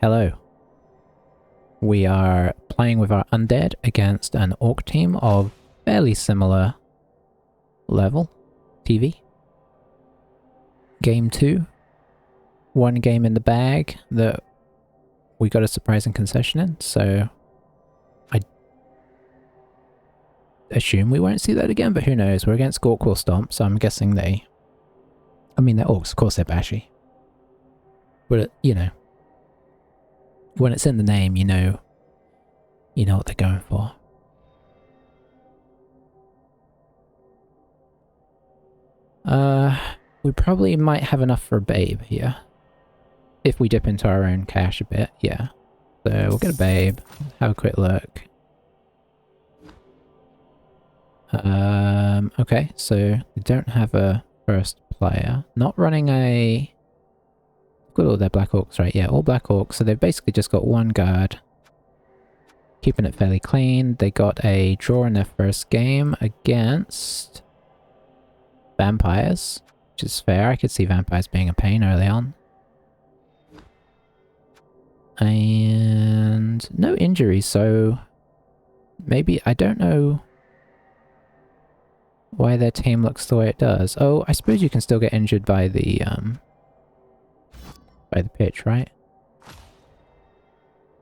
Hello. We are playing with our Undead against an Orc team of fairly similar level. TV. Game 2. One game in the bag that we got a surprising concession in, so I assume we won't see that again, but who knows. We're against Gorkwall Stomp, so I'm guessing they... I mean, they're Orcs, of course they're bashy. But, you know, when it's in the name, you know what they're going for. We probably might have enough for a babe here. If we dip into our own cash a bit, yeah. So we'll get a babe, have a quick look. Okay, so we don't have a first player. Not running a... Got all their Black Orcs, right? Yeah, all Black Orcs. So they've basically just got one guard. Keeping it fairly clean. They got a draw in their first game against vampires, which is fair. I could see vampires being a pain early on. And no injuries, so maybe, I don't know why their team looks the way it does. Oh, I suppose you can still get injured by the pitch, right?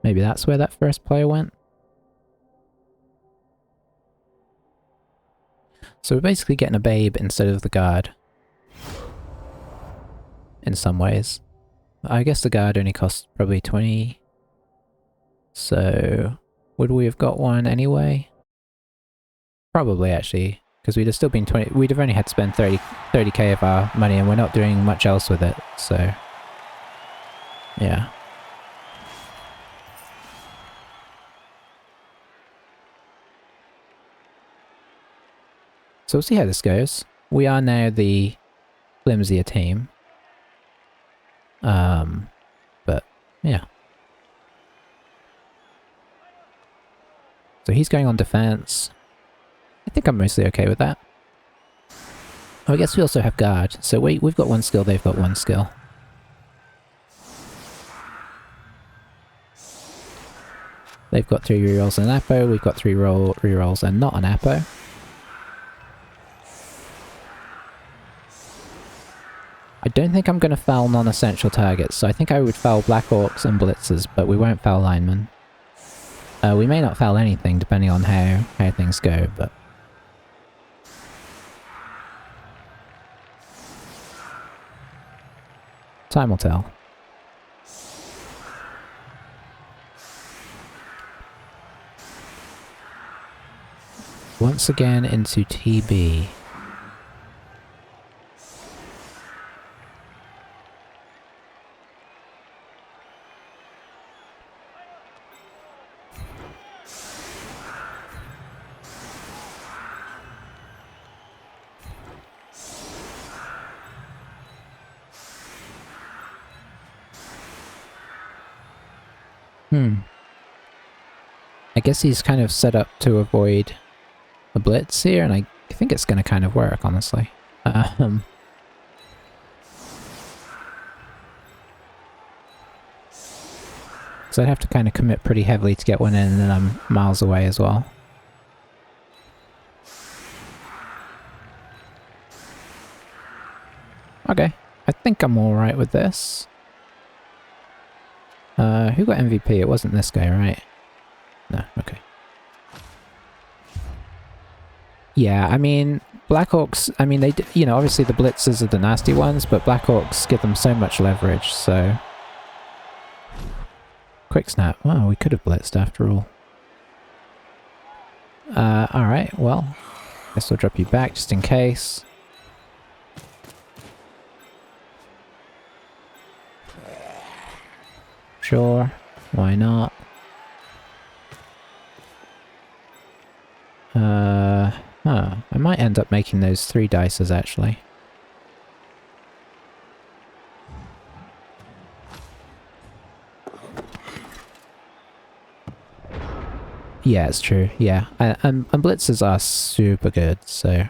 Maybe that's where that first player went. So we're basically getting a babe instead of the guard. In some ways. I guess the guard only costs probably 20. So would we have got one anyway? Probably, actually. Because we'd have still been 20... We'd have only had to spend 30k of our money and we're not doing much else with it, so... Yeah. So we'll see how this goes. We are now the flimsier team. But, yeah. So he's going on defense. I think I'm mostly okay with that. Oh, I guess we also have guard. So we've got one skill, they've got one skill. They've got 3 rerolls and an Apo, we've got 3 rerolls and not an Apo. I don't think I'm going to foul non-essential targets, so I think I would foul Black Orcs and Blitzers, but we won't foul linemen. We may not foul anything, depending on how things go, but... time will tell. Once again into TB. I guess he's kind of set up to avoid a blitz here, and I think it's going to kind of work, honestly. So I'd have to kind of commit pretty heavily to get one in, and then I'm miles away as well. Okay, I think I'm alright with this. Who got MVP? It wasn't this guy, right? No, okay. Yeah, I mean, Black Orcs, I mean, you know, obviously the blitzers are the nasty ones, but Black Orcs give them so much leverage, so... Quick snap. Oh, we could have blitzed after all. Alright, well, guess we'll drop you back just in case. Sure, why not? I might end up making those 3 dices, actually. Yeah, it's true, yeah. And blitzers are super good, so...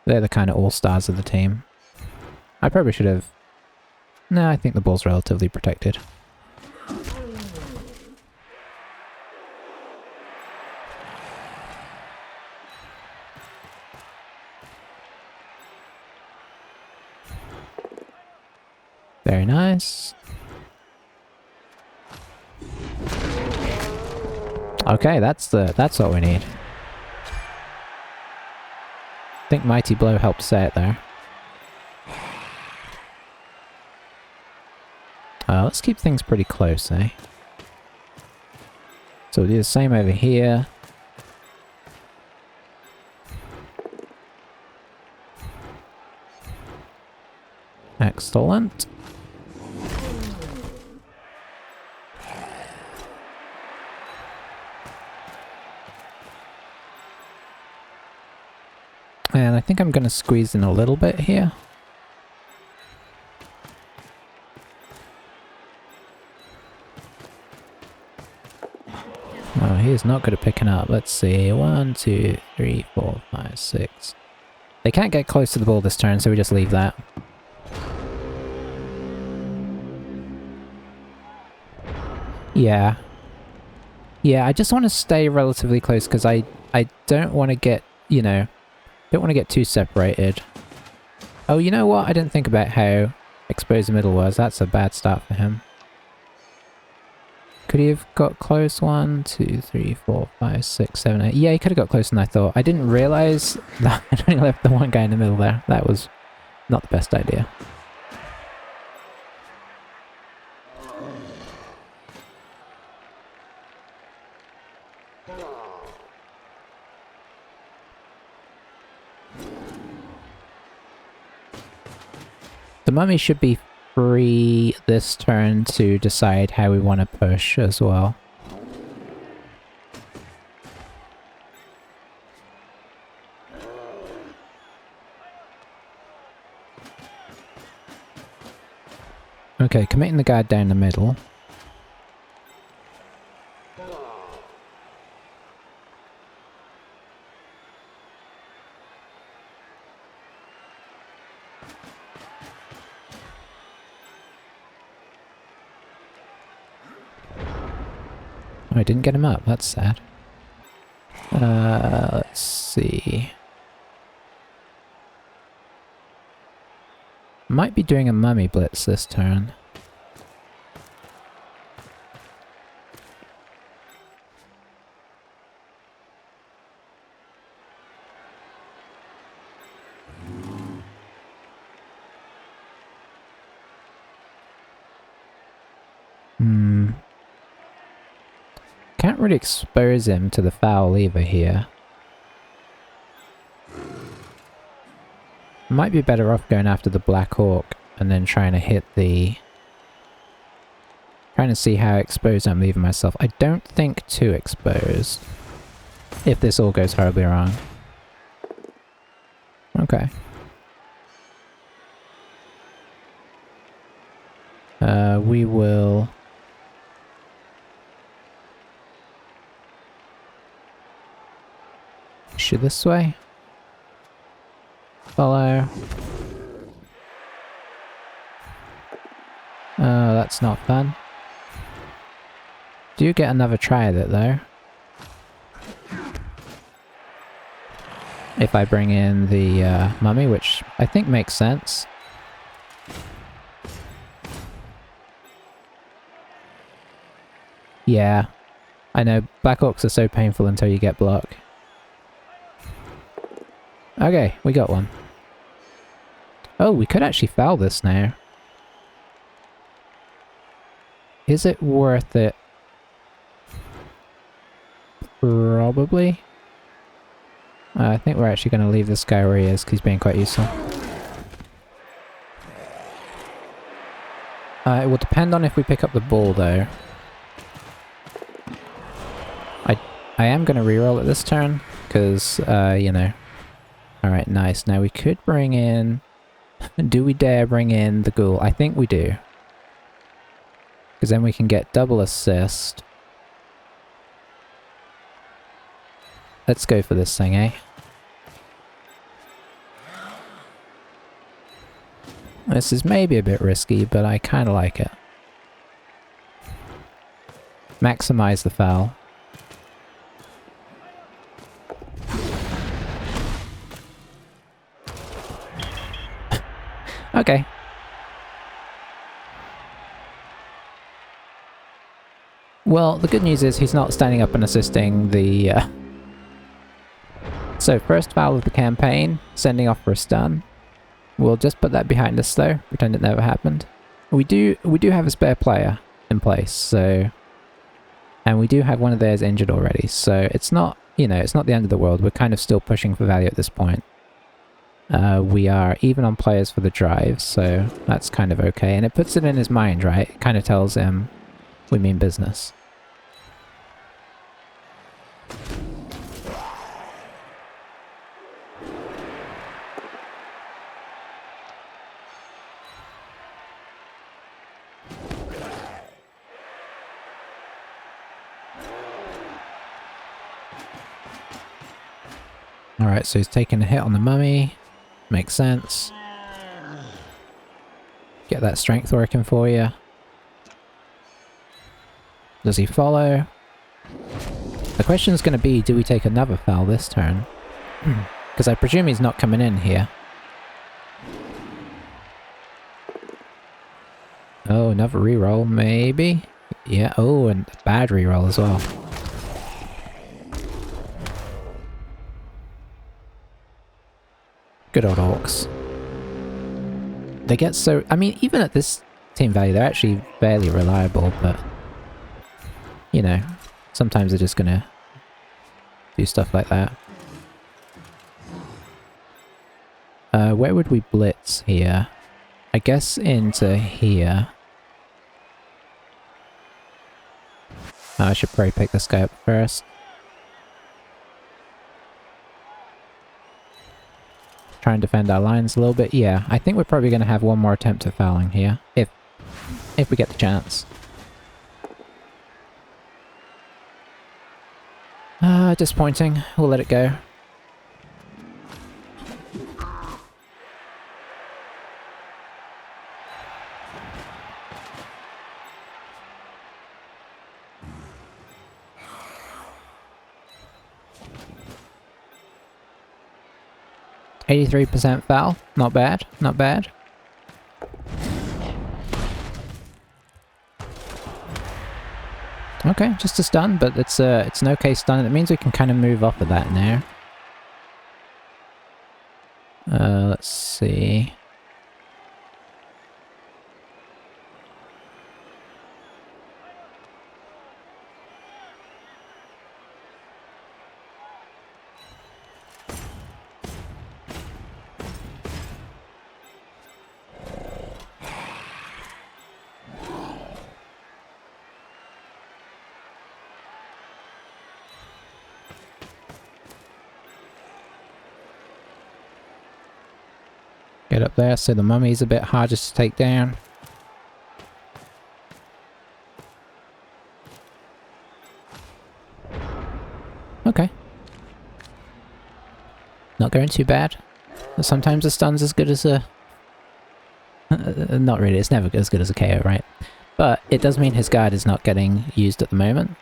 They're the kind of all-stars of the team. I probably should have No, I think the ball's relatively protected. Very nice. Okay, that's what we need. I think Mighty Blow helped say it there. Let's keep things pretty close, eh? So we'll do the same over here. Excellent. And I think I'm going to squeeze in a little bit here. Oh, he is not good at picking up. Let's see. 1, 2, 3, 4, 5, 6. They can't get close to the ball this turn, so we just leave that. Yeah. Yeah, I just want to stay relatively close because I don't want to get, you know, don't want to get too separated. Oh, you know what? I didn't think about how exposed the middle was. That's a bad start for him. Could he have got close? 1, 2, 3, 4, 5, 6, 7, 8. Yeah, he could have got closer than I thought. I didn't realise that I only left the one guy in the middle there. That was not the best idea. The mummy should be free this turn to decide how we want to push as well. Okay, committing the guard down the middle. Oh, I didn't get him up. That's sad. Let's see. Might be doing a mummy blitz this turn. Can't really expose him to the foul either here. Might be better off going after the Black Hawk and then trying to hit the... Trying to see how exposed I'm leaving myself. I don't think too exposed. If this all goes horribly wrong. Okay. We will... Shoot this way. Follow. Oh, that's not fun. Do you get another try at it though? If I bring in the mummy, which I think makes sense. Yeah. I know, Black Orcs are so painful until you get block. Okay, we got one. Oh, we could actually foul this now. Is it worth it? Probably. I think we're actually going to leave this guy where he is, because he's being quite useful. It will depend on if we pick up the ball, though. I am going to reroll it this turn, because, you know. Alright, nice. Now we could bring in... Do we dare bring in the ghoul? I think we do. Because then we can get double assist. Let's go for this thing, eh? This is maybe a bit risky, but I kind of like it. Maximize the foul. Okay. Well, the good news is he's not standing up and assisting the... So, first foul of the campaign, sending off for a stun. We'll just put that behind us though, pretend it never happened. We do have a spare player in place, so... And we do have one of theirs injured already, so it's not, you know, it's not the end of the world. We're kind of still pushing for value at this point. We are even on players for the drive, so that's kind of okay. And it puts it in his mind, right? It kind of tells him we mean business. Alright, so he's taking a hit on the mummy. Makes sense. Get that strength working for you. Does he follow? The question is going to be, do we take another foul this turn? Because I presume he's not coming in here. Oh, another reroll, maybe? Yeah, oh, and a bad reroll as well. Good old orcs. They get so... I mean, even at this team value, they're actually fairly reliable, but... You know, sometimes they're just gonna do stuff like that. Where would we blitz here? I guess into here. I should probably pick this guy up first. Try and defend our lines a little bit. Yeah, I think we're probably going to have one more attempt at fouling here. If we get the chance. Disappointing. We'll let it go. %, foul. Not bad. Not bad. Okay, just a stun, but it's an okay stun. It means we can kind of move off of that now. Let's see. Get up there, so the mummy's a bit harder to take down. Okay. Not going too bad. Sometimes a stun's as good as a... not really, it's never as good as a KO, right? But it does mean his guard is not getting used at the moment.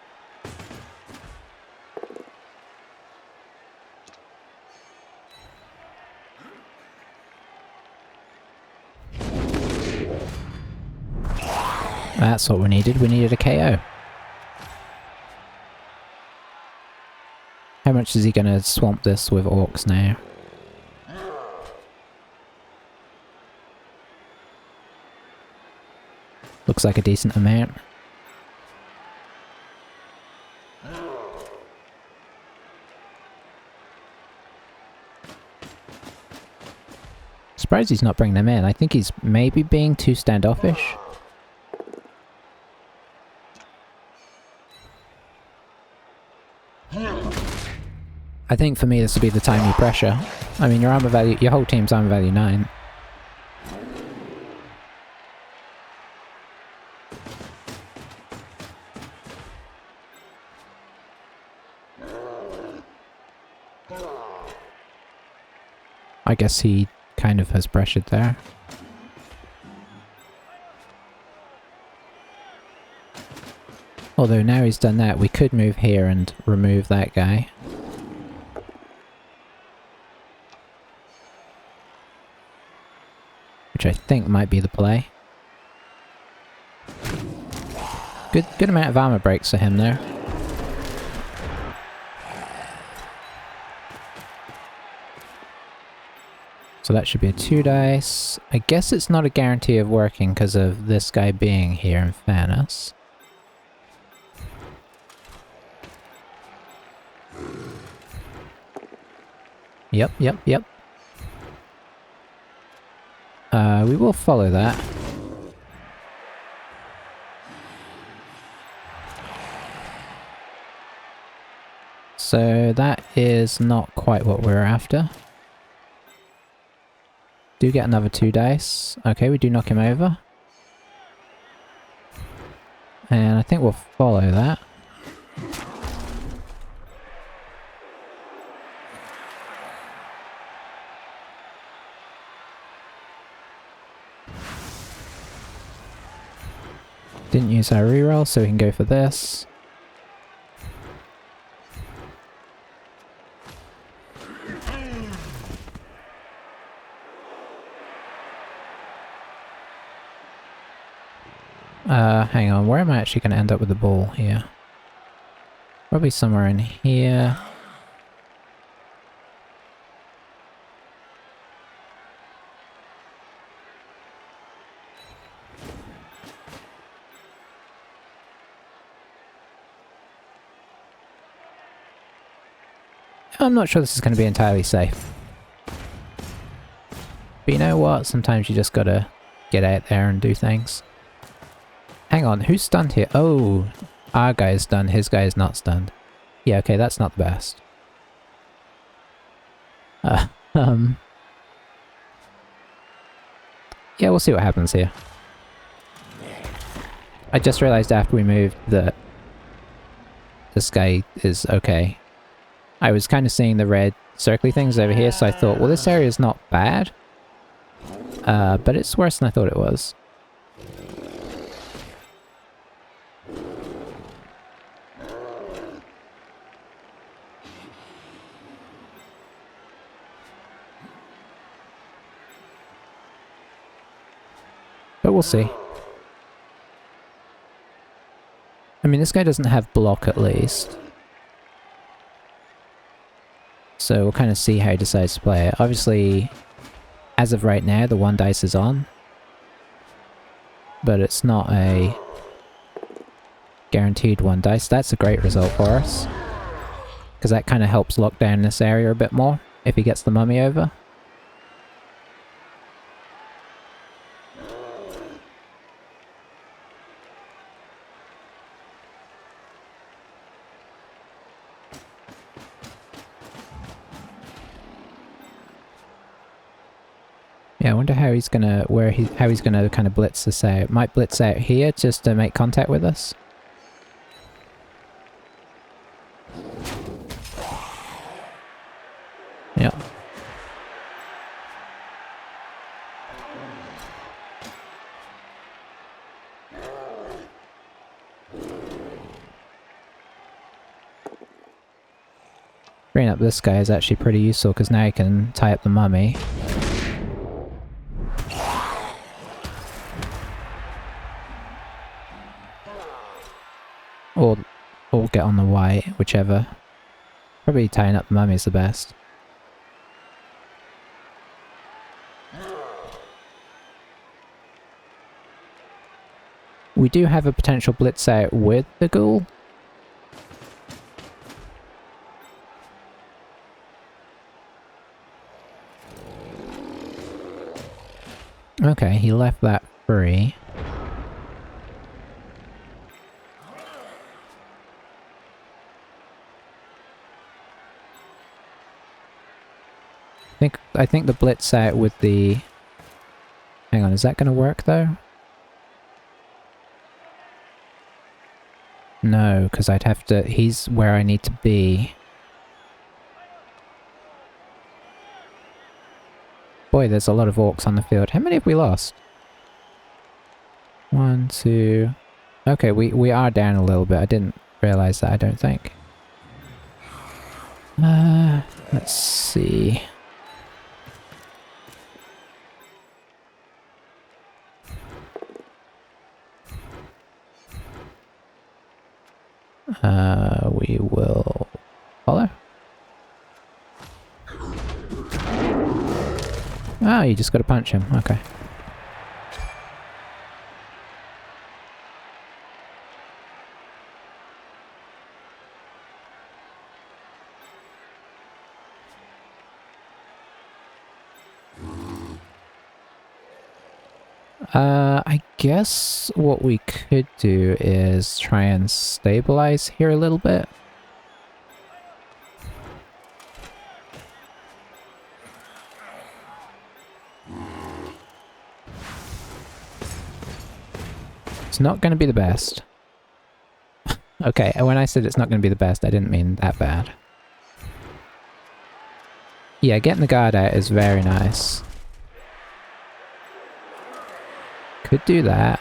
That's what we needed. We needed a KO. How much is he going to swamp this with orcs now? Looks like a decent amount. Surprised he's not bringing them in. I think he's maybe being too standoffish. I think for me this would be the time you pressure. I mean, your armor value, your whole team's armor value 9. I guess he kind of has pressured there. Although now he's done that, we could move here and remove that guy. Which I think might be the play. Good amount of armor breaks for him there. So that should be a 2 dice. I guess it's not a guarantee of working because of this guy being here in fairness. Yep. We will follow that. So that is not quite what we're after. Do get another 2 dice. Okay, we do knock him over. And I think we'll follow that. Didn't use our reroll, so we can go for this. Hang on, where am I actually going to end up with the ball here? Probably somewhere in here. I'm not sure this is going to be entirely safe. But you know what? Sometimes you just gotta get out there and do things. Hang on, who's stunned here? Oh, our guy is stunned, his guy is not stunned. Yeah, okay, that's not the best. Yeah, we'll see what happens here. I just realized after we moved that this guy is okay. I was kind of seeing the red circly things over here, so I thought, well, this area is not bad. But it's worse than I thought it was. But we'll see. I mean, this guy doesn't have block at least. So we'll kind of see how he decides to play it. Obviously, as of right now, the 1 dice is on. But it's not a guaranteed 1 dice. That's a great result for us. Because that kind of helps lock down this area a bit more, if he gets the mummy over. Yeah, I wonder how he's gonna how he's gonna kind of blitz this out. Might blitz out here just to make contact with us. Yep. Bringing up this guy is actually pretty useful because now he can tie up the mummy. Or get on the white, whichever. Probably tying up the mummy is the best. We do have a potential blitz out with the ghoul. Okay, he left that free. I think the blitz out with the... Hang on, is that going to work though? No, because I'd have to... He's where I need to be. Boy, there's a lot of orcs on the field. How many have we lost? 1, 2... Okay, we are down a little bit. I didn't realize that, I don't think. Let's see. We will follow. Oh, you just gotta punch him. Okay. I guess what we could do is try and stabilize here a little bit. It's not going to be the best. Okay, when I said it's not going to be the best, I didn't mean that bad. Yeah, getting the guard out is very nice. Could do that.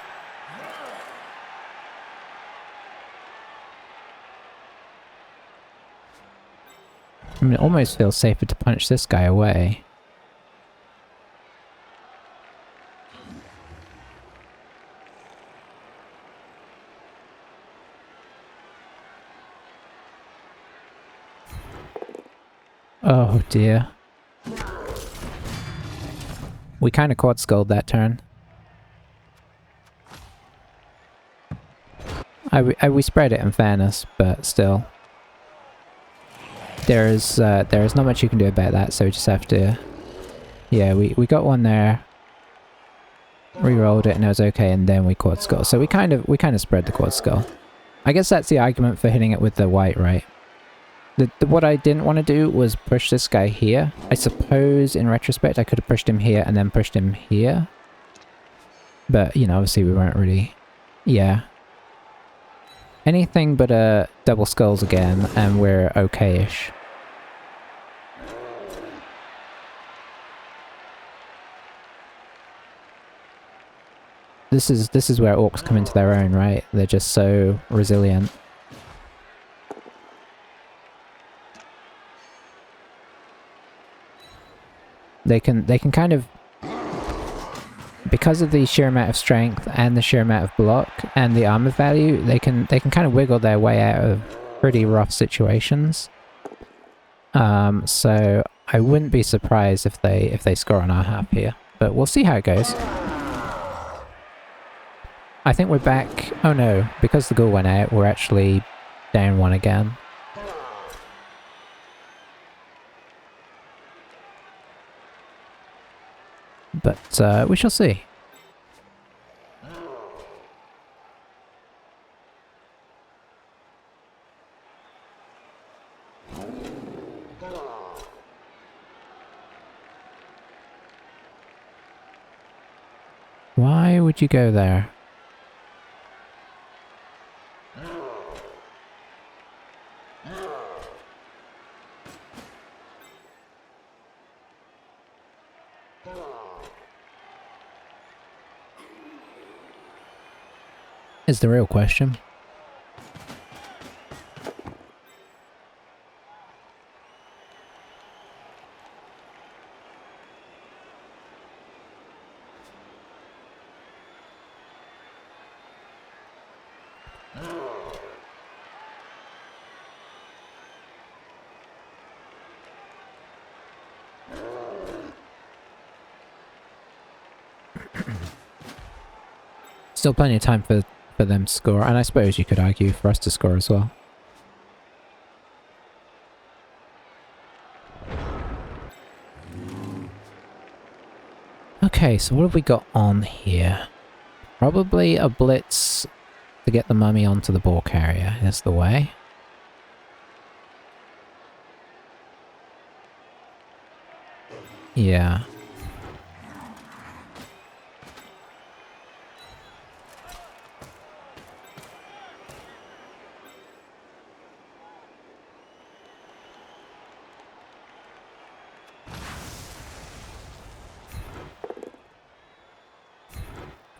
I mean, it almost feels safer to punch this guy away. Oh dear. We kind of quad skulled that turn. We spread it in fairness, but still. There is not much you can do about that, so we just have to... Yeah, we got one there. Rerolled it and it was okay, and then we quad skull. So we kind of spread the quad skull. I guess that's the argument for hitting it with the white, right? What I didn't want to do was push this guy here. I suppose, in retrospect, I could have pushed him here and then pushed him here. But, you know, obviously we weren't really... Yeah. Anything but double skulls again, and we're okay-ish. This is where orcs come into their own, right? They're just so resilient. They can kind of, because of the sheer amount of strength and the sheer amount of block and the armor value, they can kind of wiggle their way out of pretty rough situations. So I wouldn't be surprised if they score on our half here, but we'll see how it goes. I think we're back. Oh no, because the ghoul went out, we're actually down one again. But we shall see. Why would you go there? Is the real question. Still plenty of time for them to score, and I suppose you could argue for us to score as well. Okay, so what have we got on here? Probably a blitz to get the mummy onto the ball carrier is the way. Yeah.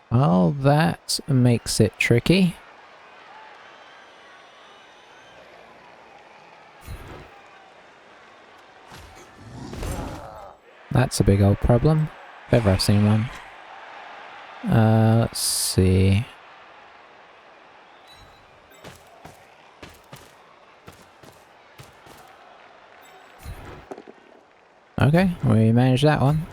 Well, that makes it tricky. That's a big old problem. If ever I've seen one. Let's see. Okay, we managed that one.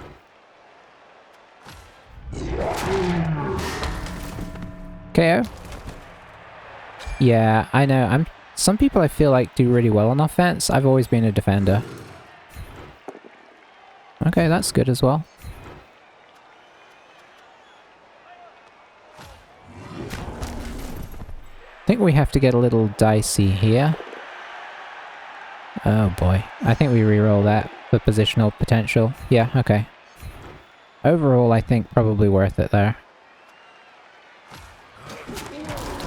KO. Yeah, I know. Some people I feel like do really well on offense. I've always been a defender. Okay, that's good as well. I think we have to get a little dicey here. Oh boy. I think we reroll that for positional potential. Yeah, okay. Overall, I think probably worth it there.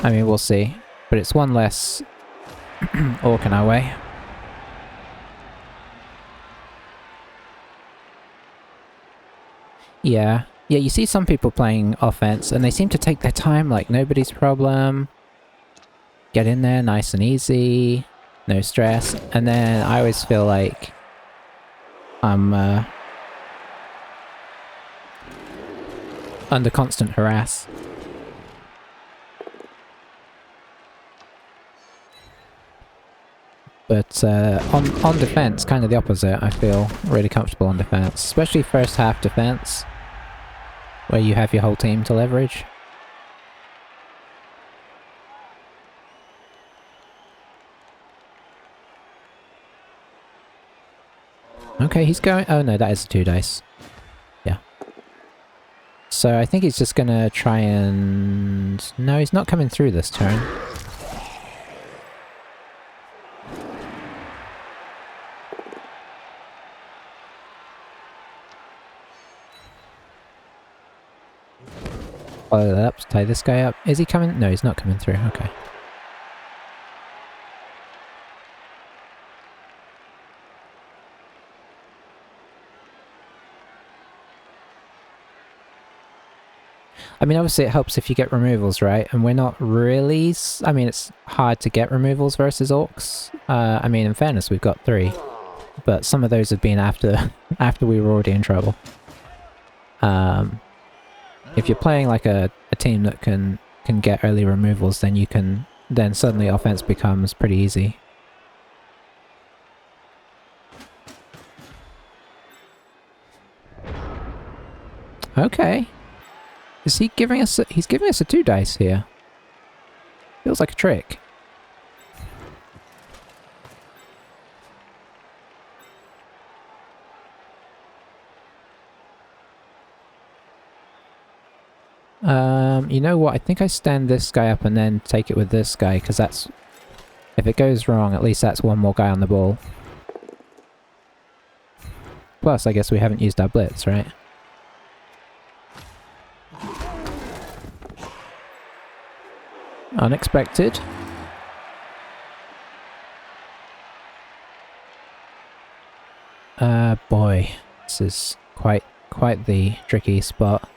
I mean, we'll see. But it's one less orc in our way. Yeah. Yeah, you see some people playing offense, and they seem to take their time like nobody's problem. Get in there nice and easy. No stress. And then I always feel like I'm under constant harass. But on defense, kind of the opposite. I feel really comfortable on defense, especially first half defense, where you have your whole team to leverage. Okay, he's going... Oh no, that is 2 dice. Yeah. So I think he's just gonna try and... No, he's not coming through this turn. Follow that up, tie this guy up. Is he coming? No, he's not coming through. Okay. I mean, obviously it helps if you get removals, right? And we're not really... I mean, it's hard to get removals versus orcs. I mean, in fairness, we've got 3. But some of those have been after we were already in trouble. If you're playing like a team that can get early removals, then you can... Then suddenly offense becomes pretty easy. Okay. Is he giving us... He's giving us a 2 dice here. Feels like a trick. You know what? I think I stand this guy up and then take it with this guy, because that's... If it goes wrong, at least that's one more guy on the ball. Plus, I guess we haven't used our blitz, right? Unexpected. Boy. This is quite the tricky spot.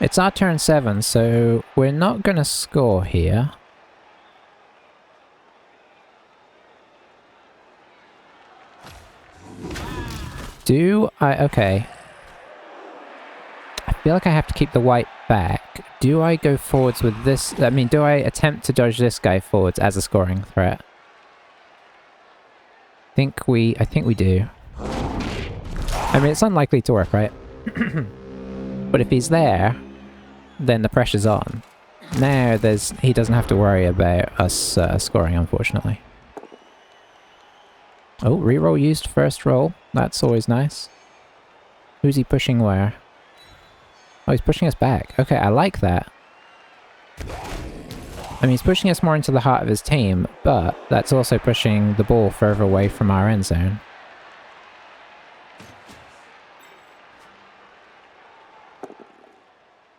It's our turn 7, so we're not gonna score here. Do I... Okay. I feel like I have to keep the white back. Do I go forwards with this... I mean, do I attempt to dodge this guy forwards as a scoring threat? I think we do. I mean, it's unlikely to work, right? But if he's there, then the pressure's on. Now he doesn't have to worry about us scoring, unfortunately. Oh, reroll used first roll. That's always nice. Who's he pushing where? Oh, he's pushing us back. Okay, I like that. I mean, he's pushing us more into the heart of his team, but that's also pushing the ball further away from our end zone.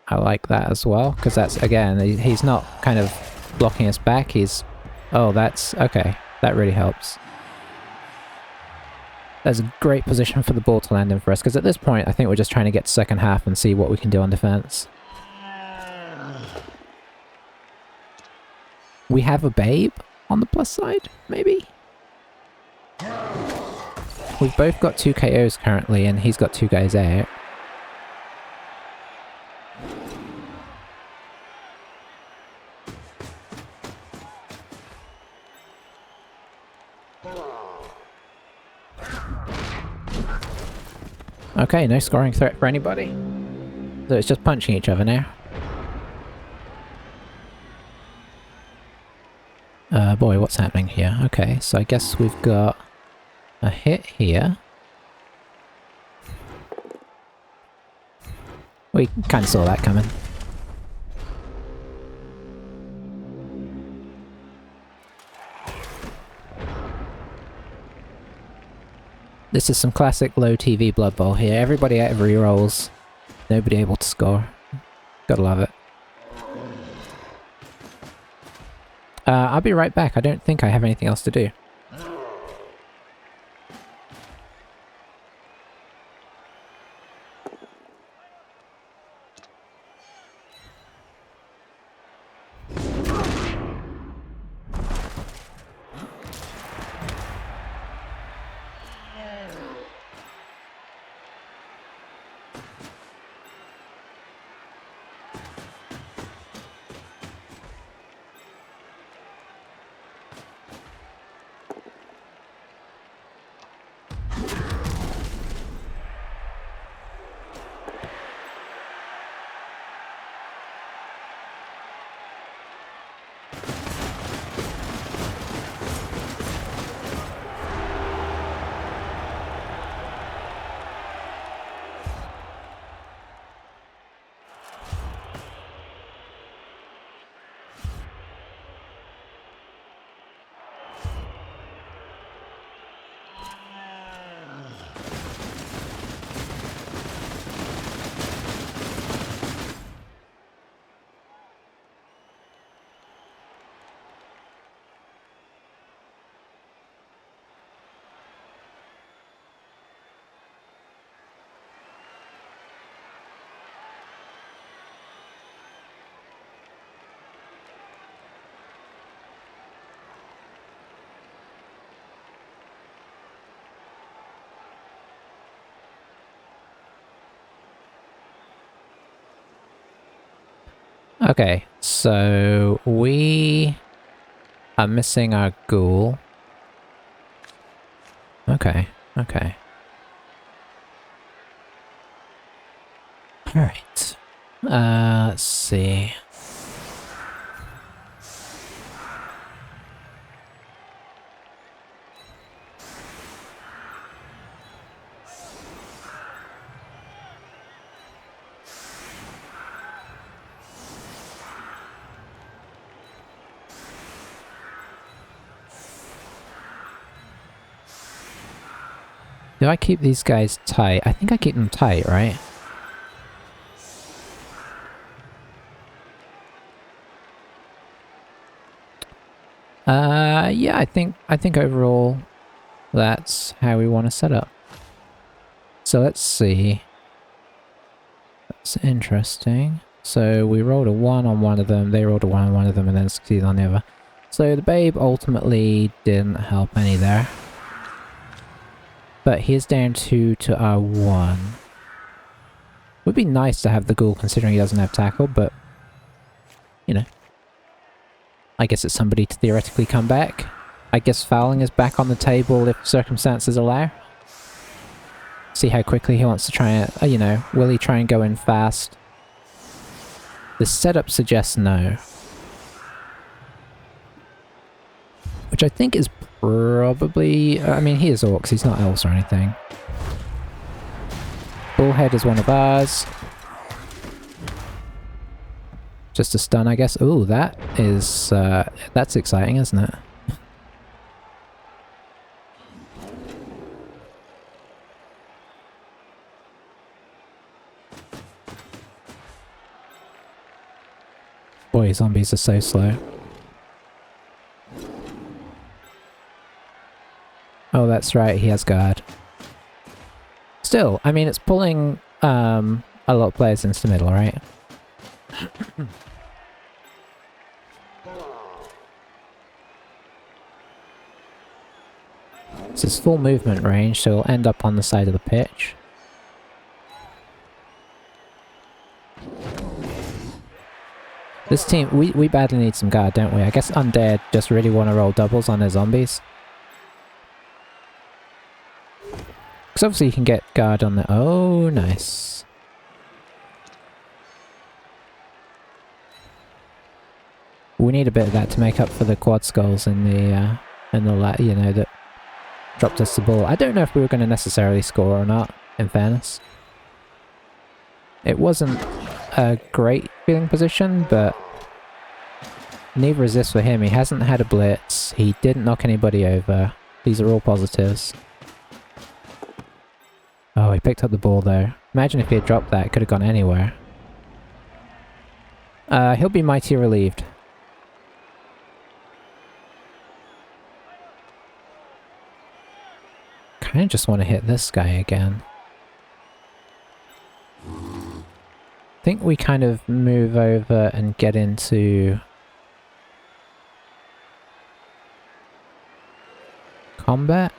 I like that as well, because that's, again, he's not kind of blocking us back, he's... Oh, that's... okay, that really helps. That's a great position for the ball to land in for us, because at this point I think we're just trying to get to second half and see what we can do on defense. We have a babe on the plus side, maybe? We've both got 2 KOs currently, and he's got 2 guys out. Okay, no scoring threat for anybody. So it's just punching each other now. Boy, what's happening here? Okay, so I guess we've got a hit here. We kind of saw that coming. This is some classic low TV Blood Bowl here. Everybody out of rerolls. Nobody able to score. Gotta love it. I'll be right back. I don't think I have anything else to do. Okay, so we are missing our ghoul. Okay, okay. Alright. Let's see. Do I keep these guys tight? I think I keep them tight, right? Yeah, I think overall that's how we want to set up. So let's see. That's interesting. So we rolled a 1 on one of them, they rolled a 1 on one of them, and then succeeded on the other. So the babe ultimately didn't help any there. But he's down 2 to our 1. Would be nice to have the ghoul considering he doesn't have tackle, but... you know. I guess it's somebody to theoretically come back. I guess fouling is back on the table if circumstances allow. See how quickly he wants to try and... you know, will he try and go in fast? The setup suggests no. Which I think is probably... I mean, he is Orcs, he's not Elves or anything. Bullhead is one of ours. Just a stun, I guess. Ooh, that is... that's exciting, isn't it? Boy, zombies are so slow. Oh, that's right, he has guard. Still, I mean, it's pulling a lot of players into the middle, right? This is full movement range, so it'll end up on the side of the pitch. This team, we badly need some guard, don't we? I guess Undead just really want to roll doubles on their zombies. Because obviously you can get guard on the... Oh, nice. We need a bit of that to make up for the quad skulls in the you know, that dropped us the ball. I don't know if we were going to necessarily score or not, in fairness. It wasn't a great feeling position, but neither is this for him. He hasn't had a blitz. He didn't knock anybody over. These are all positives. Oh, he picked up the ball though. Imagine if he had dropped that, it could have gone anywhere. He'll be mighty relieved. Kinda just want to hit this guy again. I think we kind of move over and get into combat.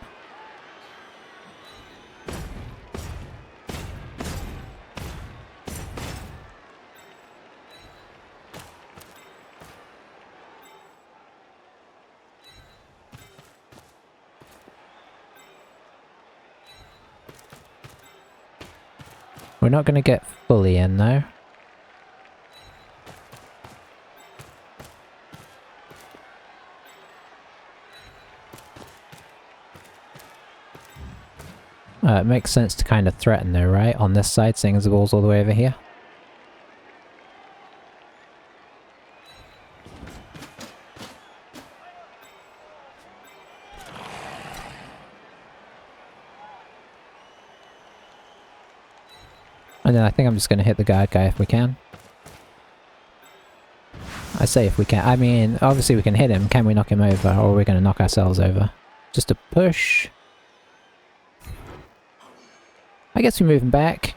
We're not going to get fully in though. It makes sense to kind of threaten though, right? On this side, seeing as the ball's all the way over here. And then I think I'm just going to hit the guard guy if we can. I say if we can. I mean, obviously we can hit him. Can we knock him over? Or are we going to knock ourselves over? Just a push. I guess we move him back.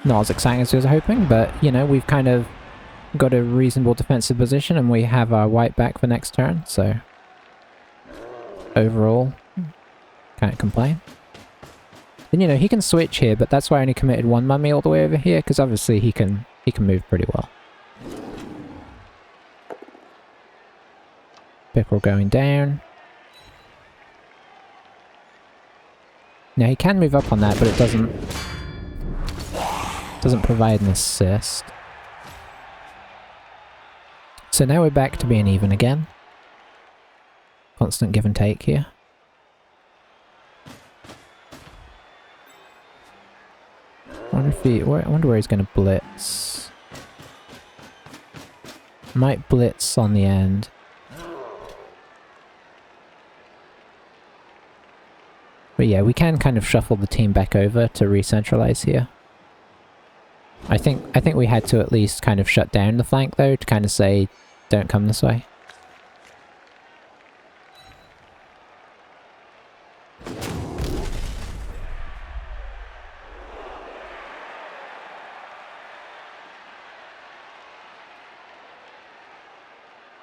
Not as exciting as I was hoping, but, you know, we've kind of got a reasonable defensive position and we have our white back for next turn, so... Overall, can't complain. And, you know, he can switch here, but that's why I only committed one mummy all the way over here, because obviously he can move pretty well. Pickerel going down. Now he can move up on that, but it doesn't provide an assist. So now we're back to being even again. Constant give and take here. I wonder where he's going to blitz. Might blitz on the end. But yeah, we can kind of shuffle the team back over to re-centralize here. I think we had to at least kind of shut down the flank though, to kind of say, don't come this way.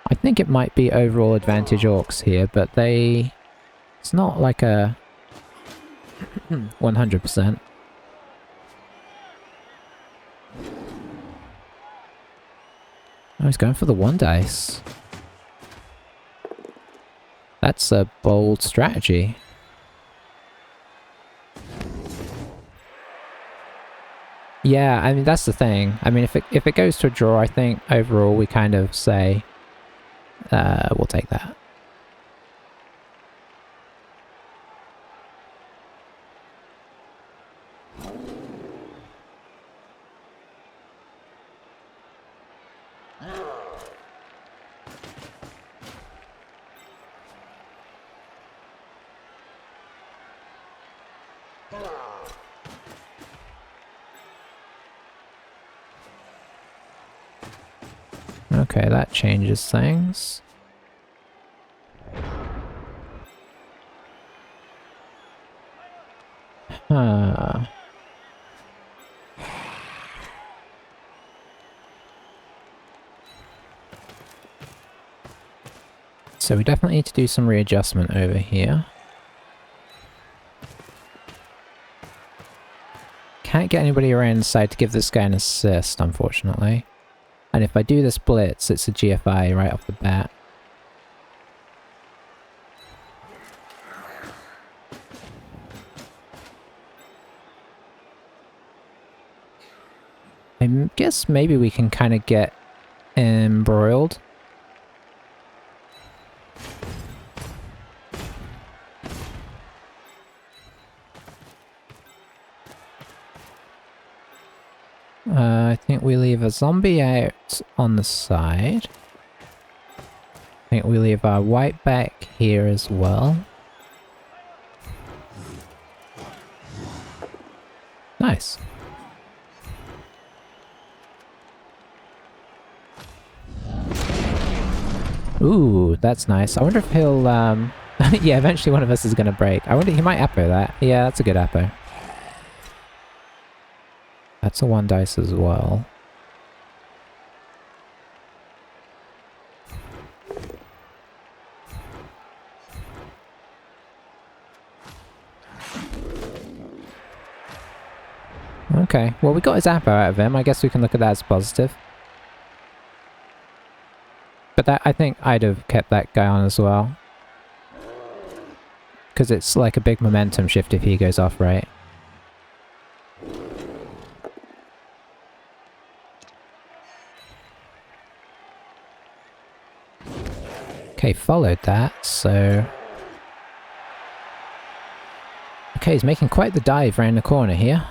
I think it might be overall advantage orcs here, but it's not like a 100%. Oh, he's going for the one dice. That's a bold strategy. Yeah, I mean, that's the thing. I mean, if it goes to a draw, I think overall we kind of say, we'll take that. Okay, that changes things. Huh. So we definitely need to do some readjustment over here. Can't get anybody around the side to give this guy an assist, unfortunately. And if I do this blitz, it's a GFI right off the bat. I guess maybe we can kind of get embroiled. I think we leave a zombie out on the side. I think we leave our white back here as well. Nice. Ooh, that's nice. I wonder if he'll, yeah, eventually one of us is gonna break. I wonder, he might appo that. Yeah, that's a good appo. That's a 1 dice as well. Okay, well we got his appo out of him. I guess we can look at that as positive. But that, I think I'd have kept that guy on as well. Because it's like a big momentum shift if he goes off, right? Okay, followed that, so... Okay, he's making quite the dive around the corner here.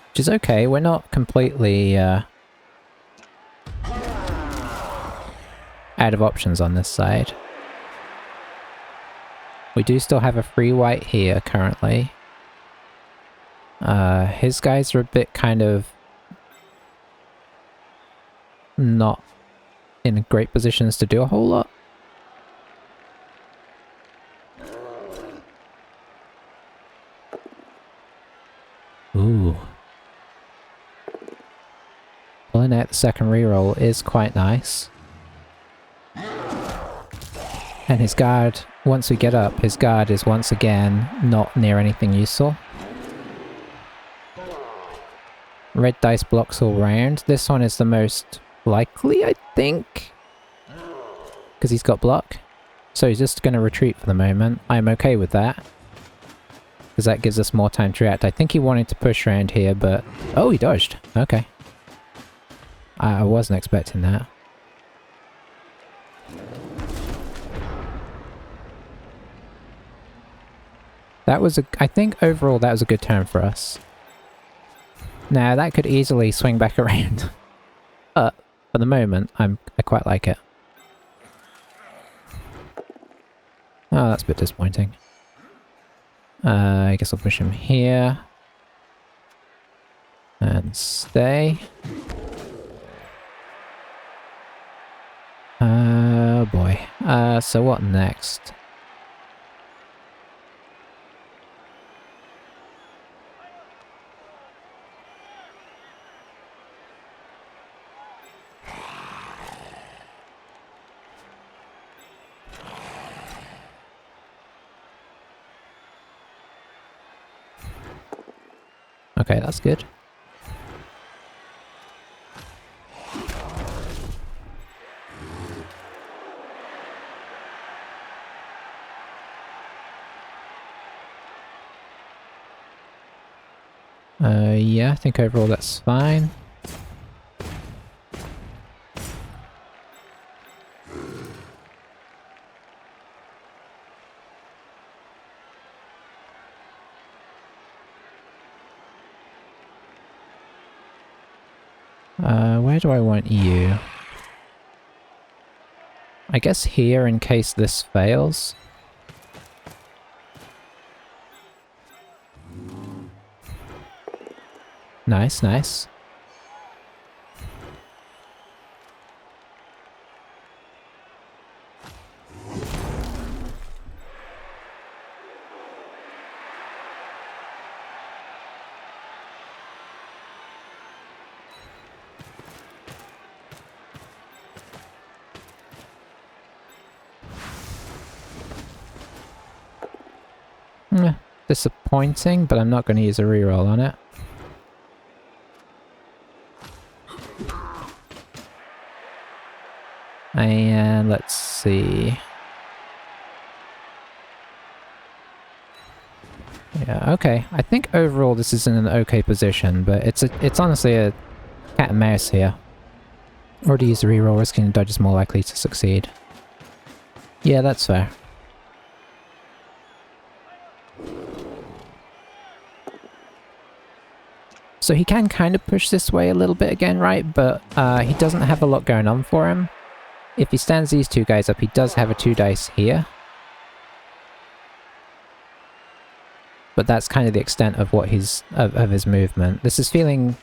Which is okay, we're not completely out of options on this side. We do still have a free white here currently. His guys are a bit kind of not in great positions to do a whole lot. Ooh. Pulling out the second reroll is quite nice. And his guard, once we get up, his guard is once again not near anything useful. Red dice blocks all round. This one is the most likely, I think. Because he's got block. So he's just going to retreat for the moment. I'm okay with that. Because that gives us more time to react. I think he wanted to push around here, but... Oh, he dodged. Okay. I wasn't expecting that. That was a... I think overall that was a good turn for us. Now, that could easily swing back around. But, for the moment, I quite like it. Oh, that's a bit disappointing. I guess I'll push him here. And stay. Oh boy. So what next? Okay, that's good. Yeah, I think overall that's fine. Where do I want you? I guess here in case this fails. Nice, nice. Disappointing, but I'm not going to use a reroll on it. And let's see. Yeah, okay. I think overall this is in an okay position, but it's honestly a cat and mouse here. Or to use the reroll, risking the dodge is more likely to succeed. Yeah, that's fair. So he can kind of push this way a little bit again, right? But he doesn't have a lot going on for him. If he stands these two guys up, he does have a 2 dice here. But that's kind of the extent of what he's of his movement. This is feeling,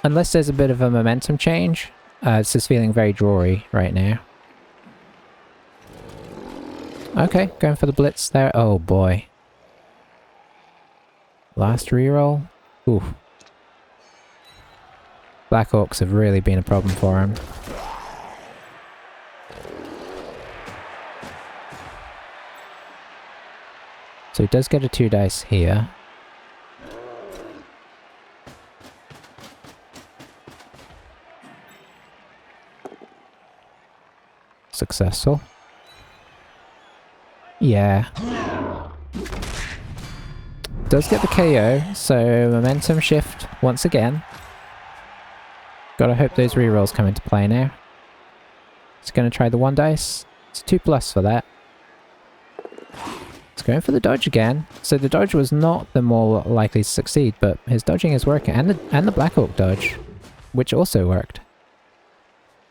unless there's a bit of a momentum change, this is feeling very drawy right now. Okay, going for the blitz there. Oh boy. Last reroll. Oof. Black Orcs have really been a problem for him. So he does get a 2 dice here. Successful. Yeah. Does get the KO, so momentum shift once again. Gotta hope those rerolls come into play now. He's gonna try the 1 dice. It's 2+ for that. It's going for the dodge again. So the dodge was not the more likely to succeed, but his dodging is working. And the Black Orc dodge, which also worked.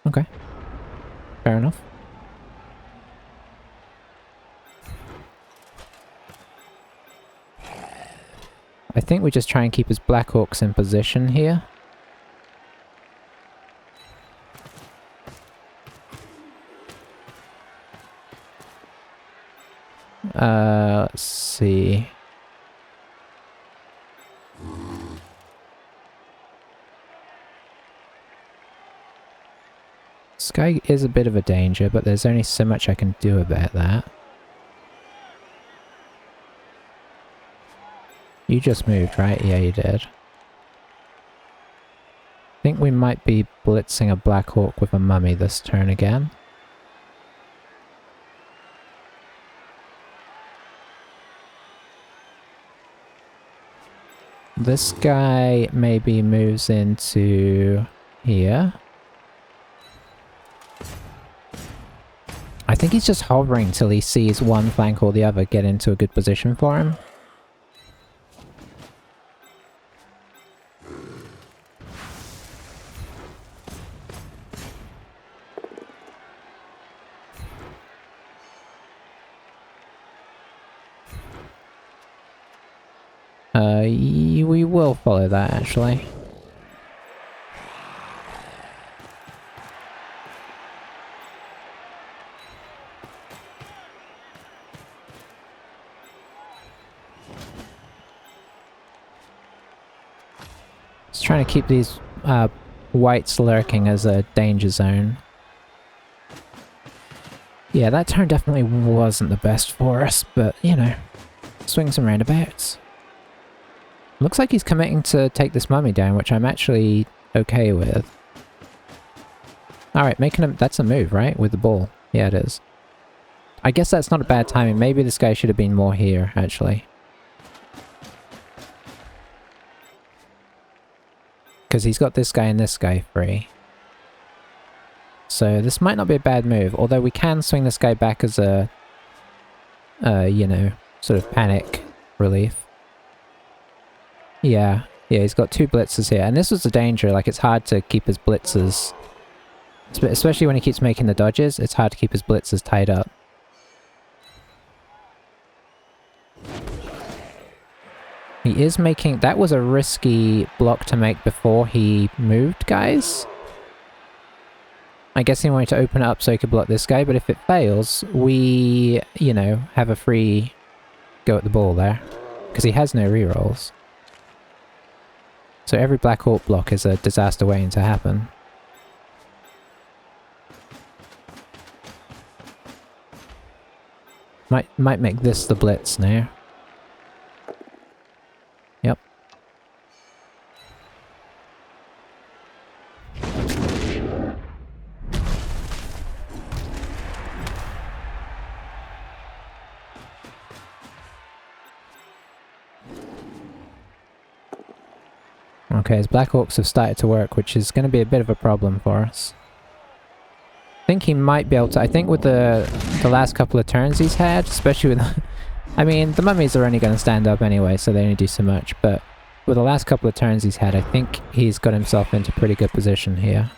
Okay. Fair enough. I think we just try and keep his Black Orcs in position here. Let's see. This guy is a bit of a danger, but there's only so much I can do about that. You just moved, right? Yeah, you did. I think we might be blitzing a Black Orc with a mummy this turn again. This guy maybe moves into here. I think he's just hovering till he sees one flank or the other get into a good position for him. We will follow that, actually. Just trying to keep these whites lurking as a danger zone. Yeah, that turn definitely wasn't the best for us, but, you know, swings and roundabouts. Looks like he's committing to take this mummy down, which I'm actually okay with. Alright, making him... That's a move, right? With the ball. Yeah, it is. I guess that's not a bad timing. Maybe this guy should have been more here, actually. Because he's got this guy and this guy free. So this might not be a bad move, although we can swing this guy back as a... you know, sort of panic relief. Yeah, he's got 2 blitzers here, and this was the danger, like it's hard to keep his blitzers, especially when he keeps making the dodges, it's hard to keep his blitzers tied up. He is making... That was a risky block to make before he moved, guys. I guess he wanted to open it up so he could block this guy, but if it fails, we, you know, have a free go at the ball there. Because he has no rerolls. So every Black Orc block is a disaster waiting to happen. Might make this the blitz now. Yep. Okay, his Black Orcs have started to work, which is going to be a bit of a problem for us. I think he might be able to... I think with the last couple of turns he's had, especially with... I mean, the mummies are only going to stand up anyway, so they only do so much, but with the last couple of turns he's had, I think he's got himself into pretty good position here.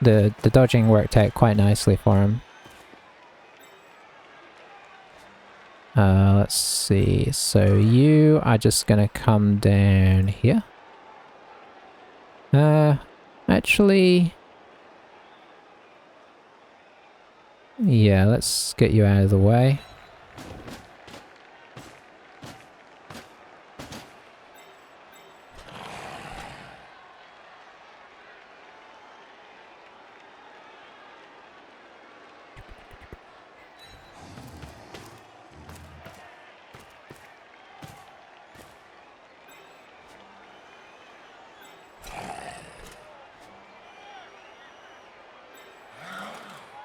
The dodging worked out quite nicely for him. Let's see, so you are just gonna come down here. Actually... Yeah, let's get you out of the way.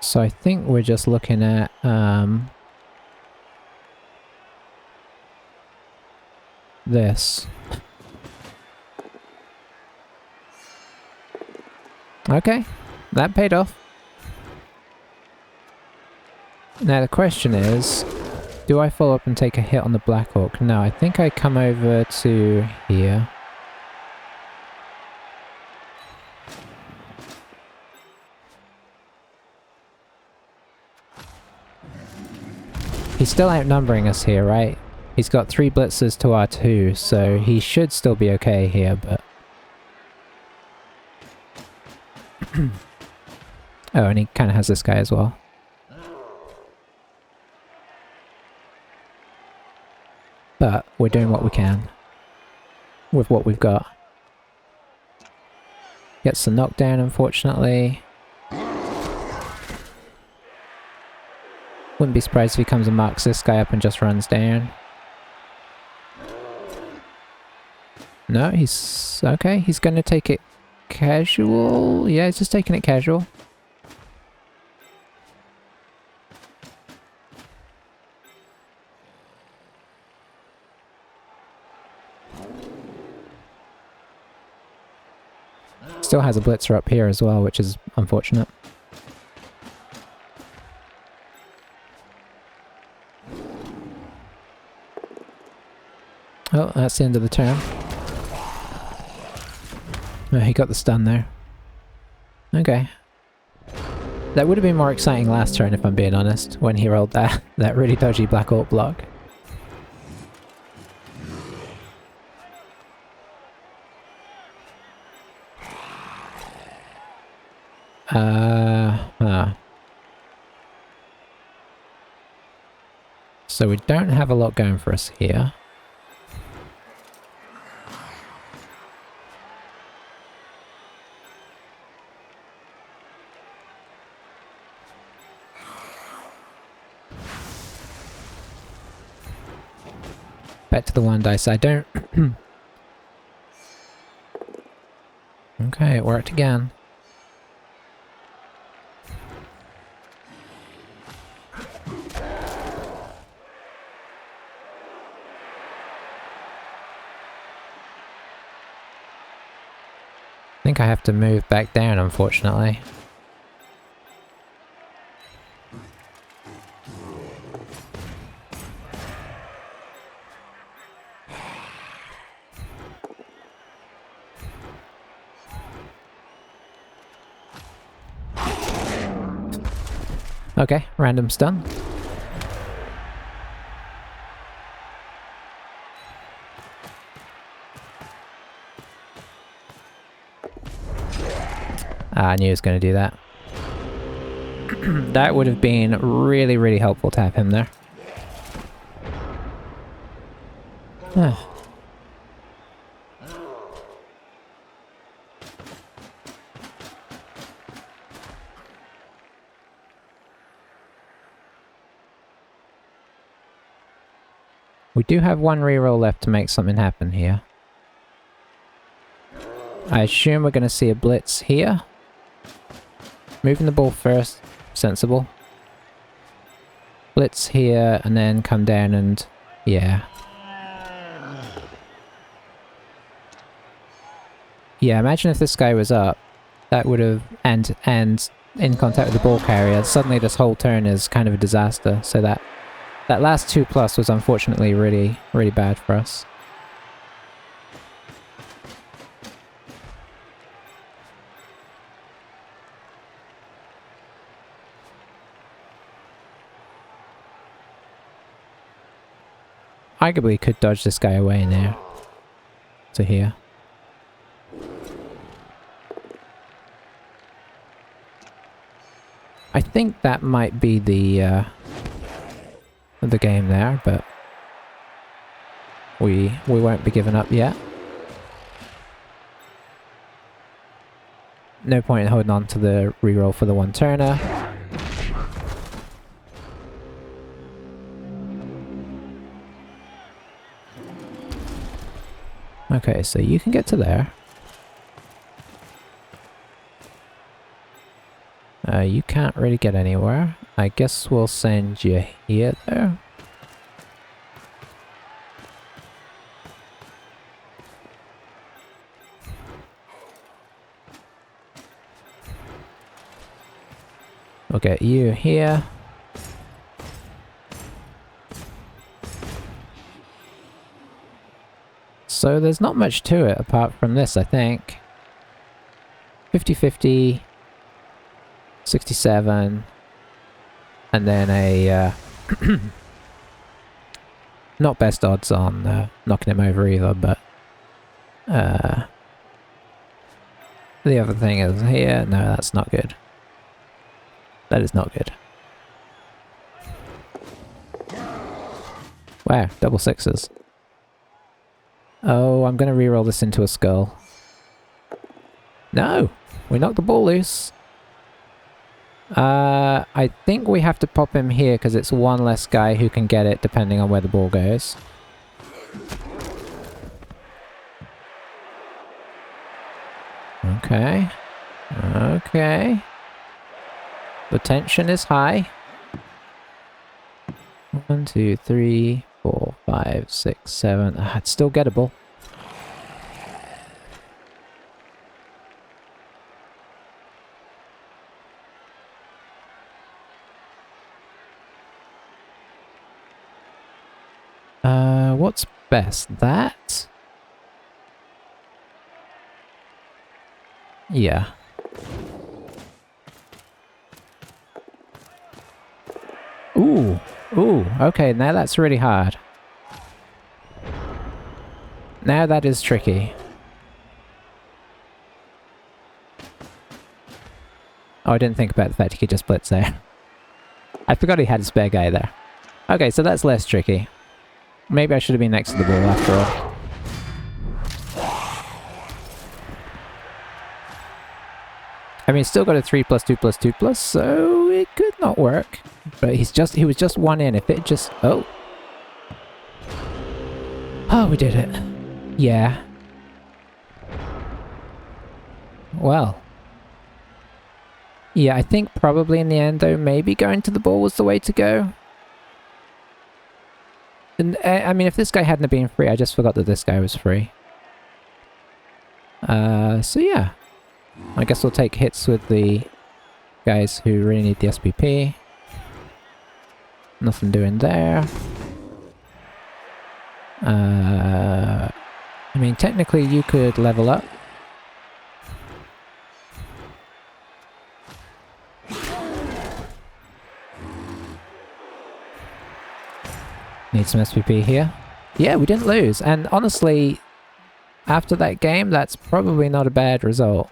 So I think we're just looking at this. Okay, that paid off. Now the question is, do I follow up and take a hit on the Black Orc? No, I think I come over to here. He's still outnumbering us here, right? He's got 3 blitzers to our 2, so he should still be okay here, but... Oh, and he kind of has this guy as well. But we're doing what we can with what we've got. Gets the knockdown, unfortunately. Wouldn't be surprised if he comes and marks this guy up and just runs down. No, he's... okay, he's gonna take it casual. Yeah, he's just taking it casual. Still has a blitzer up here as well, which is unfortunate. Oh, that's the end of the turn. Oh, he got the stun there. Okay. That would have been more exciting last turn, if I'm being honest, when he rolled that really dodgy Black Orc block. So we don't have a lot going for us here. Back to the 1 dice. I don't... Okay, it worked again. I think I have to move back down, unfortunately. Okay, random stun. I knew he was going to do that. That would have been really, really helpful to have him there. We do have one reroll left to make something happen here. I assume we're going to see a blitz here. Moving the ball first, sensible. Blitz here, and then come down and... yeah. Yeah, imagine if this guy was up. That would have... and in contact with the ball carrier. Suddenly this whole turn is kind of a disaster, so that last 2+ was unfortunately really, really bad for us. Arguably could dodge this guy away now. To here. I think that might be the game there, but we won't be giving up yet. No point in holding on to the reroll for the one-turner. Okay, so you can get to there. You can't really get anywhere. I guess we'll send you here, though. We'll get you here. So there's not much to it apart from this, I think. 50-50, 67, and then a not best odds on knocking him over either, but the other thing is here. No, that's not good. That is not good. Wow, double sixes. Oh, I'm going to reroll this into a skull. No! We knocked the ball loose. I think we have to pop him here because it's one less guy who can get it depending on where the ball goes. Okay. Okay. The tension is high. 1, 2, 3, 4, 5, 6, 7. Ah, it's still gettable. What's best? That? Yeah. Ooh. Ooh, okay, now that's really hard. Now that is tricky. Oh, I didn't think about the fact he could just blitz there. I forgot he had a spare guy there. Okay, so that's less tricky. Maybe I should have been next to the ball after all. I mean, still got a 3+2+2+, so it could not work. But he was just one in. If it just... oh. Oh, we did it. Yeah. Well. Yeah, I think probably in the end, though, maybe going to the ball was the way to go. And, I mean, if this guy hadn't been free, I just forgot that this guy was free. So yeah. I guess we'll take hits with the guys who really need the SPP. Nothing doing there. I mean, technically you could level up. Need some SPP here. Yeah, we didn't lose. And honestly, after that game, that's probably not a bad result.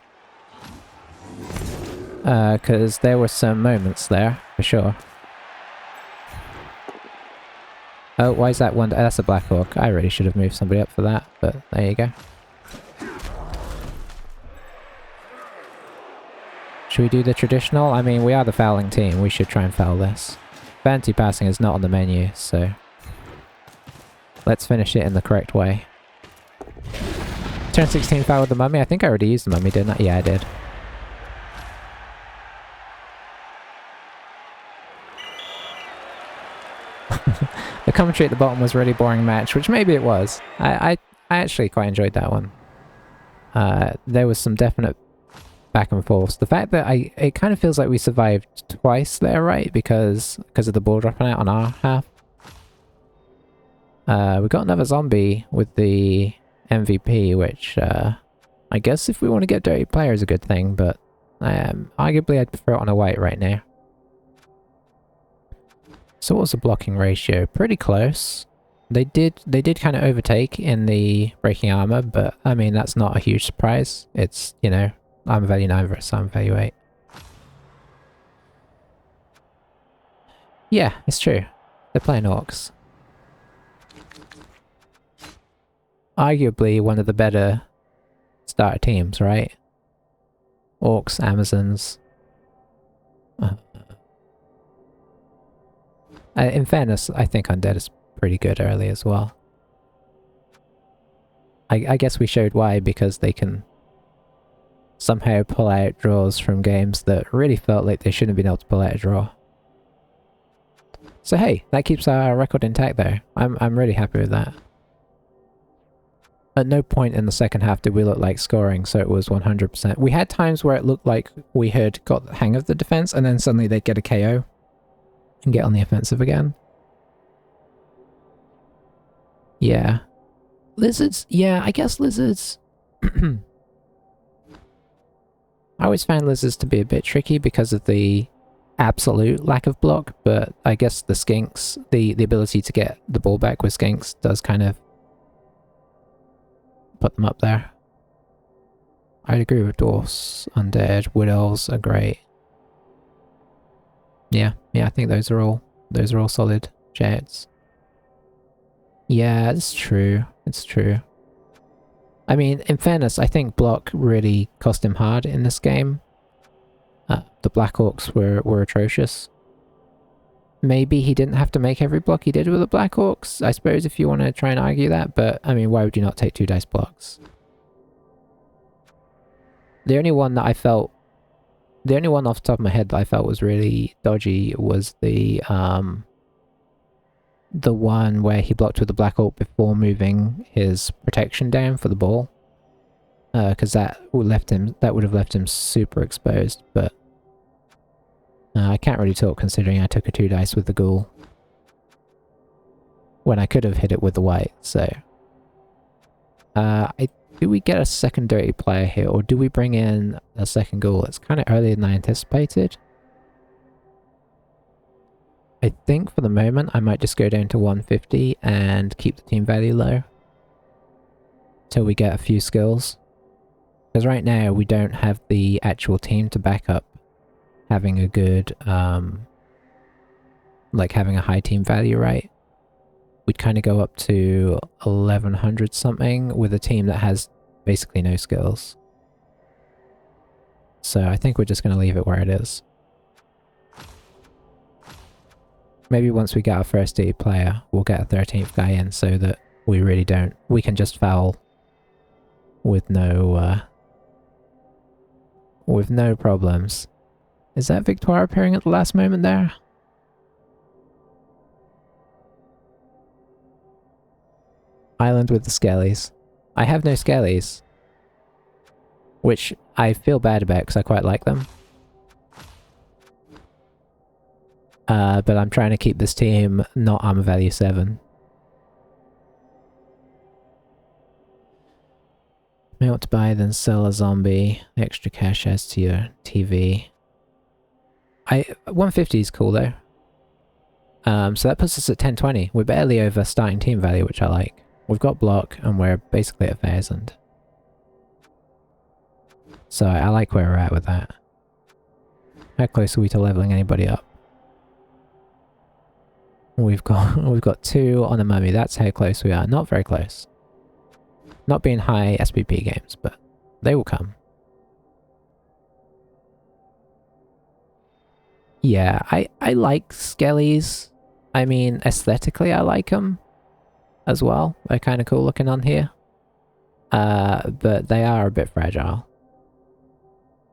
Because there were some moments there, for sure. Oh, why is that one? That's a Black Hawk. I really should have moved somebody up for that, but there you go. Should we do the traditional? I mean, we are the fouling team. We should try and foul this. Fancy passing is not on the menu, so... let's finish it in the correct way. Turn 16 foul with the mummy. I think I already used the mummy, didn't I? Yeah, I did. The commentary at the bottom was a really boring match, which maybe it was. I actually quite enjoyed that one. There was some definite back and forths. The fact that it kind of feels like we survived twice there, right? Because of the ball dropping out on our half. We got another zombie with the MVP, which I guess if we want to get dirty player is a good thing, but arguably I'd prefer it on a white right now. So what was the blocking ratio? Pretty close. They did kind of overtake in the breaking armor, but I mean that's not a huge surprise. It's, you know, armor value 9 versus armor value 8. Yeah, it's true. They're playing orcs. Arguably one of the better starter teams, right? Orcs, Amazons. In fairness, I think Undead is pretty good early as well. I guess we showed why, because they can somehow pull out draws from games that really felt like they shouldn't have been able to pull out a draw. So hey, that keeps our record intact there. I'm really happy with that. At no point in the second half did we look like scoring, so it was 100%. We had times where it looked like we had got the hang of the defense, and then suddenly they'd get a KO and get on the offensive again. Yeah. Lizards? Yeah, I guess lizards... I always found lizards to be a bit tricky because of the absolute lack of block, but I guess the skinks, the ability to get the ball back with skinks does kind of put them up there. I'd agree with dwarfs, undead, wood elves are great. Yeah, I think those are all solid jets. Yeah, it's true. It's true. I mean, in fairness, I think block really cost him hard in this game. The Black Orcs were atrocious. Maybe he didn't have to make every block he did with the Black Orcs, I suppose, if you want to try and argue that, but I mean, why would you not take 2 dice blocks? The only one that I felt... the only one off the top of my head that I felt was really dodgy was the one where he blocked with the Black Orc before moving his protection down for the ball. Because that would have left him super exposed, but I can't really talk considering I took a 2 dice with the ghoul when I could have hit it with the white, so... do we get a second dirty player here, or do we bring in a second ghoul? It's kind of earlier than I anticipated. I think for the moment I might just go down to 150 and keep the team value low till we get a few skills. Because right now we don't have the actual team to back up having a good, like having a high team value, right? We'd kind of go up to 1100 something with a team that has basically no skills. So I think we're just going to leave it where it is. Maybe once we get our first D player, we'll get a 13th guy in so that we really don't... we can just foul with no problems. Is that Victoire appearing at the last moment there? Island with the skellies. I have no skellies. Which I feel bad about because I quite like them. But I'm trying to keep this team not armor value 7. May want to buy, then sell a zombie. Extra cash adds to your TV. 150 is cool though. So that puts us at 1020. We're barely over starting team value, which I like. We've got block and we're basically at 1000. So I like where we're at with that. How close are we to leveling anybody up? We've got 2 on a mummy. That's how close we are. Not very close. Not being high SPP games, but they will come. Yeah, I like skellies. I mean, aesthetically I like them as well. They're kind of cool looking on here. But they are a bit fragile.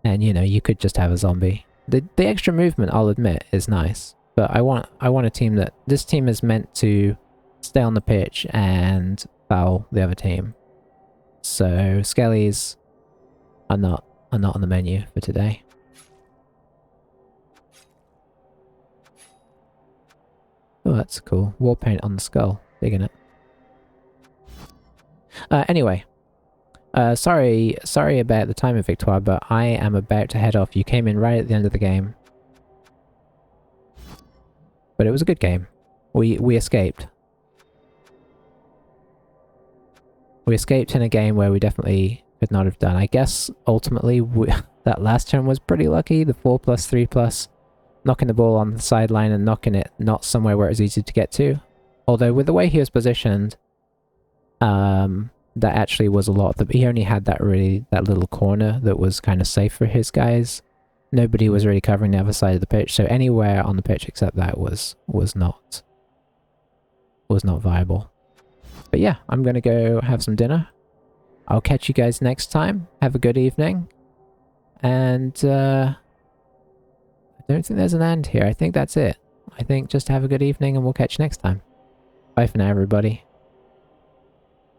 And you know, you could just have a zombie. The extra movement, I'll admit, is nice. But I want a team that... This team is meant to stay on the pitch and foul the other team. So skellies are not on the menu for today. Oh, that's cool. War paint on the skull. Digging it. Anyway. Sorry about the timing, Victoire, but I am about to head off. You came in right at the end of the game. But it was a good game. We escaped. We escaped in a game where we definitely could not have done. I guess, ultimately, that last turn was pretty lucky. The 4+3+. Knocking the ball on the sideline and knocking it not somewhere where it was easy to get to. Although with the way he was positioned, that actually was a lot. He only had that little corner that was kind of safe for his guys. Nobody was really covering the other side of the pitch, so anywhere on the pitch except that was not viable. But yeah, I'm gonna go have some dinner. I'll catch you guys next time. Have a good evening. And I don't think there's an end here. I think that's it. I think just have a good evening and we'll catch you next time. Bye for now, everybody.